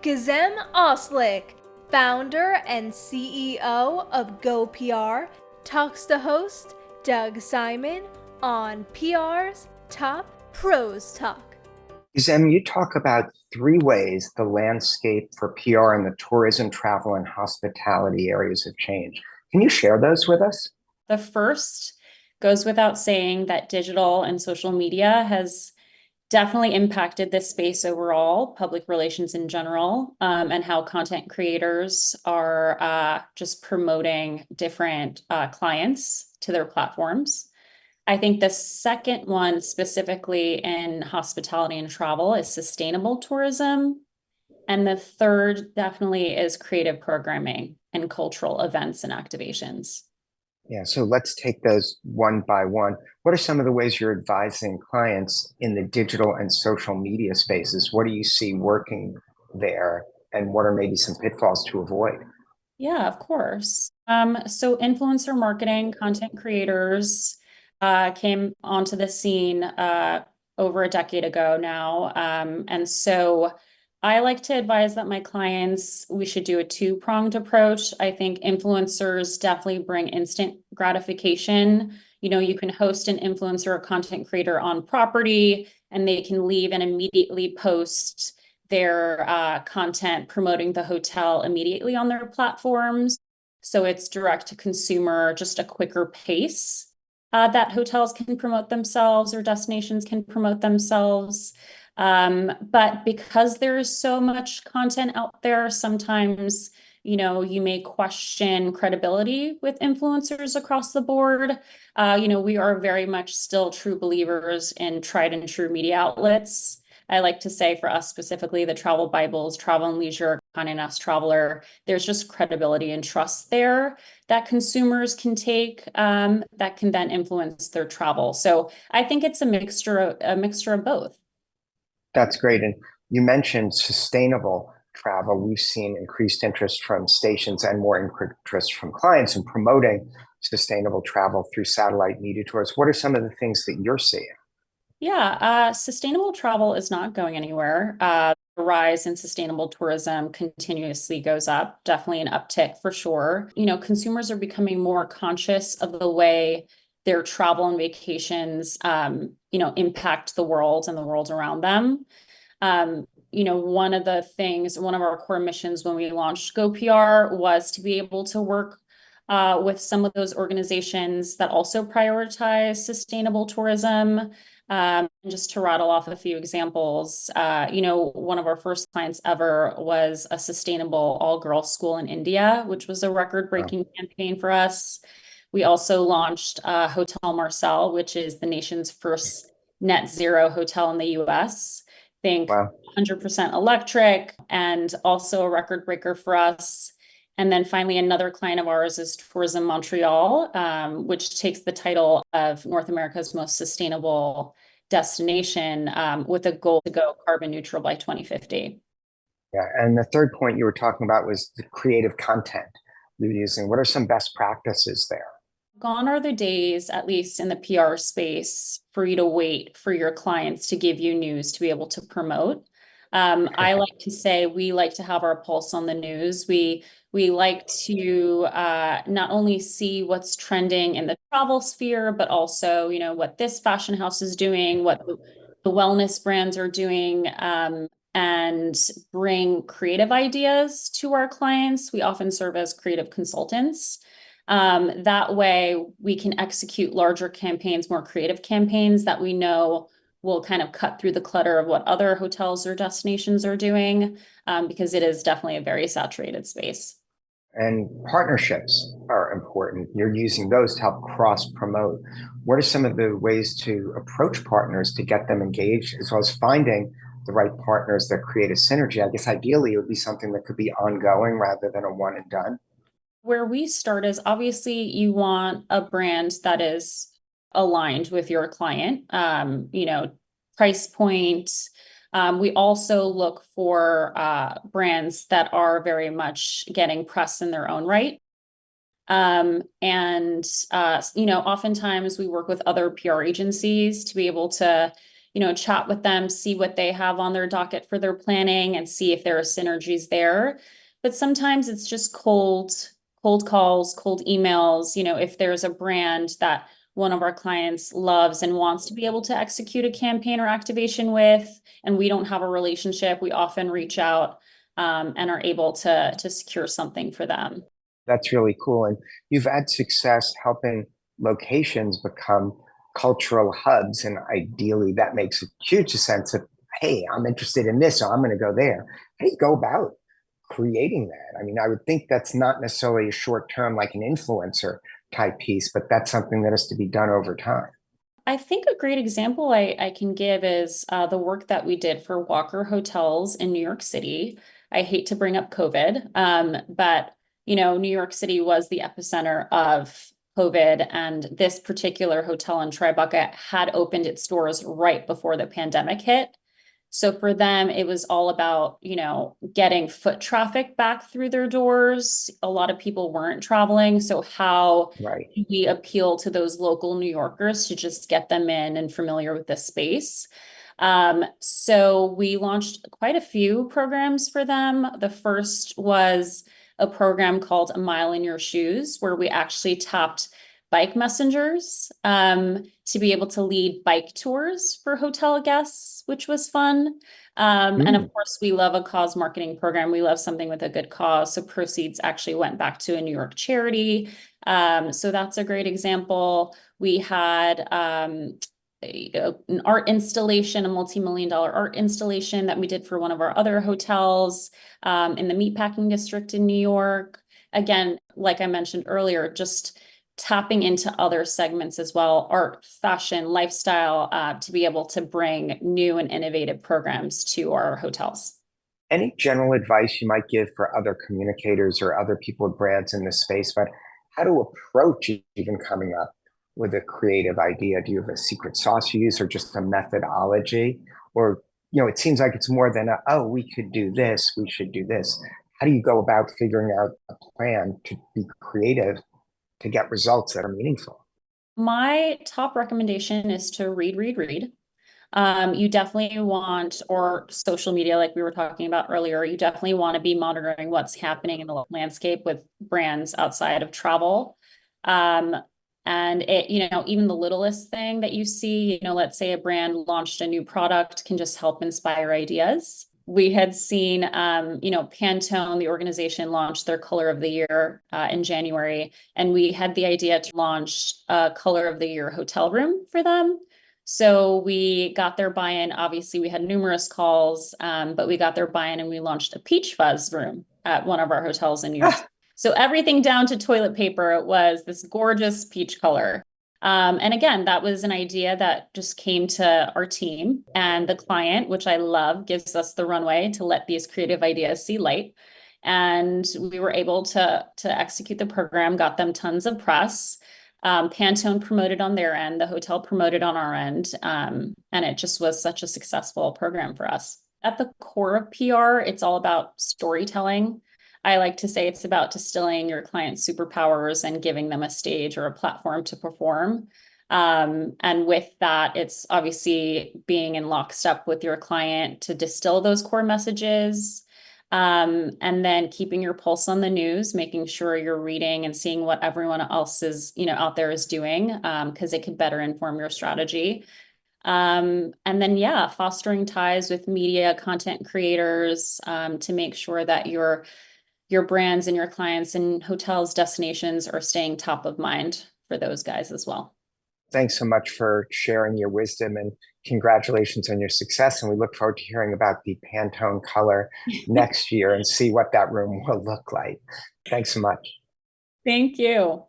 Gizem Ozcelik, founder and CEO of GoPR, talks to host Doug Simon on PR's Top Pros Talk. Gizem, you talk about three ways the landscape for PR in the tourism, travel, and hospitality areas have changed. Can you share those with us? The first goes without saying that digital and social media has definitely impacted this space overall, public relations in general, and how content creators are just promoting different clients to their platforms. I think the second one, specifically in hospitality and travel, is sustainable tourism. And the third definitely is creative programming and cultural events and activations. Yeah, so let's take those one by one. What are some of the ways you're advising clients in the digital and social media spaces? What do you see working there, and what are maybe some pitfalls to avoid? Yeah, of course. So influencer marketing, content creators came onto the scene over a decade ago now. And so I like to advise that my clients, we should do a two-pronged approach. I think influencers definitely bring instant gratification. You know, you can host an influencer or content creator on property, and they can leave and immediately post their content promoting the hotel immediately on their platforms. So it's direct to consumer, just a quicker pace that hotels can promote themselves or destinations can promote themselves. But because there's so much content out there, sometimes, you know, you may question credibility with influencers across the board. We are very much still true believers in tried and true media outlets. I like to say for us specifically, the travel Bibles, Travel and Leisure, Condé Nast Traveler, there's just credibility and trust there that consumers can take that can then influence their travel. So I think it's a mixture of both. That's great. And you mentioned sustainable travel. We've seen increased interest from stations and more interest from clients in promoting sustainable travel through satellite media tours. What are some of the things that you're seeing? Yeah, sustainable travel is not going anywhere. The rise in sustainable tourism continuously goes up, definitely an uptick for sure. You know, consumers are becoming more conscious of the way their travel and vacations, impact the world and the world around them. One of our core missions when we launched GoPR was to be able to work with some of those organizations that also prioritize sustainable tourism. Just to rattle off a few examples, one of our first clients ever was a sustainable all-girls school in India, which was a record-breaking campaign for us. We also launched Hotel Marcel, which is the nation's first net zero hotel in the US. Think Wow. 100% electric, and also a record breaker for us. And then finally, another client of ours is Tourism Montreal, which takes the title of North America's most sustainable destination with a goal to go carbon neutral by 2050. Yeah. And the third point you were talking about was the creative content you're using. What are some best practices there? Gone are the days, at least in the PR space, for you to wait for your clients to give you news to be able to promote. I like to say we like to have our pulse on the news. We like to not only see what's trending in the travel sphere, but also, you know, what this fashion house is doing, what the wellness brands are doing, and bring creative ideas to our clients. We often serve as creative consultants. That way we can execute larger campaigns, more creative campaigns that we know will kind of cut through the clutter of what other hotels or destinations are doing, because it is definitely a very saturated space. And partnerships are important. You're using those to help cross promote. What are some of the ways to approach partners to get them engaged, as well as finding the right partners that create a synergy? I guess ideally it would be something that could be ongoing rather than a one and done. Where we start is obviously you want a brand that is aligned with your client, price point. We also look for brands that are very much getting press in their own right. Oftentimes we work with other PR agencies to be able to, chat with them, see what they have on their docket for their planning and see if there are synergies there. But sometimes it's just cold calls, cold emails. If there's a brand that one of our clients loves and wants to be able to execute a campaign or activation with, and we don't have a relationship, we often reach out and are able to secure something for them. That's really cool. And you've had success helping locations become cultural hubs. And ideally, that makes a huge sense of, hey, I'm interested in this, so I'm going to go there. How do you go about creating that? I mean, I would think that's not necessarily a short term, like an influencer type piece, but that's something that has to be done over time. I think a great example I can give is the work that we did for Walker Hotels in New York City. I hate to bring up COVID, but New York City was the epicenter of COVID, and this particular hotel in Tribeca had opened its doors right before the pandemic hit. So for them, it was all about, getting foot traffic back through their doors. A lot of people weren't traveling. So how Right. do we appeal to those local New Yorkers to just get them in and familiar with the space? So we launched quite a few programs for them. The first was a program called A Mile in Your Shoes, where we actually tapped bike messengers to be able to lead bike tours for hotel guests, which was fun. And of course, we love a cause marketing program. We love something with a good cause. So proceeds actually went back to a New York charity. So that's a great example. We had an art installation, a multi-million-dollar art installation that we did for one of our other hotels in the meatpacking district in New York. Again, like I mentioned earlier, just tapping into other segments as well, art, fashion, lifestyle, to be able to bring new and innovative programs to our hotels. Any general advice you might give for other communicators or other people with brands in this space about how to approach even coming up with a creative idea? Do you have a secret sauce you use or just a methodology? Or, it seems like it's more than we could do this, we should do this. How do you go about figuring out a plan to be creative to get results that are meaningful? My top recommendation is to read. You definitely want, or social media, like we were talking about earlier, you definitely want to be monitoring what's happening in the landscape with brands outside of travel. And even the littlest thing that you see, let's say a brand launched a new product can just help inspire ideas. We had seen, Pantone, the organization, launched their Color of the Year in January, and we had the idea to launch a Color of the Year hotel room for them. So we got their buy-in. Obviously, we had numerous calls, but we got their buy-in and we launched a peach fuzz room at one of our hotels in New York. So everything down to toilet paper was this gorgeous peach color. And again, that was an idea that just came to our team, and the client, which I love, gives us the runway to let these creative ideas see light. And we were able to execute the program, got them tons of press. Pantone promoted on their end, the hotel promoted on our end, and it just was such a successful program for us. At the core of PR, it's all about storytelling. I like to say it's about distilling your client's superpowers and giving them a stage or a platform to perform. And with that, it's obviously being in lockstep with your client to distill those core messages. And then keeping your pulse on the news, making sure you're reading and seeing what everyone else is, out there is doing, because it could better inform your strategy. And then, fostering ties with media content creators, to make sure that your brands and your clients and hotels, destinations are staying top of mind for those guys as well. Thanks so much for sharing your wisdom, and congratulations on your success. And we look forward to hearing about the Pantone color next year and see what that room will look like. Thanks so much. Thank you.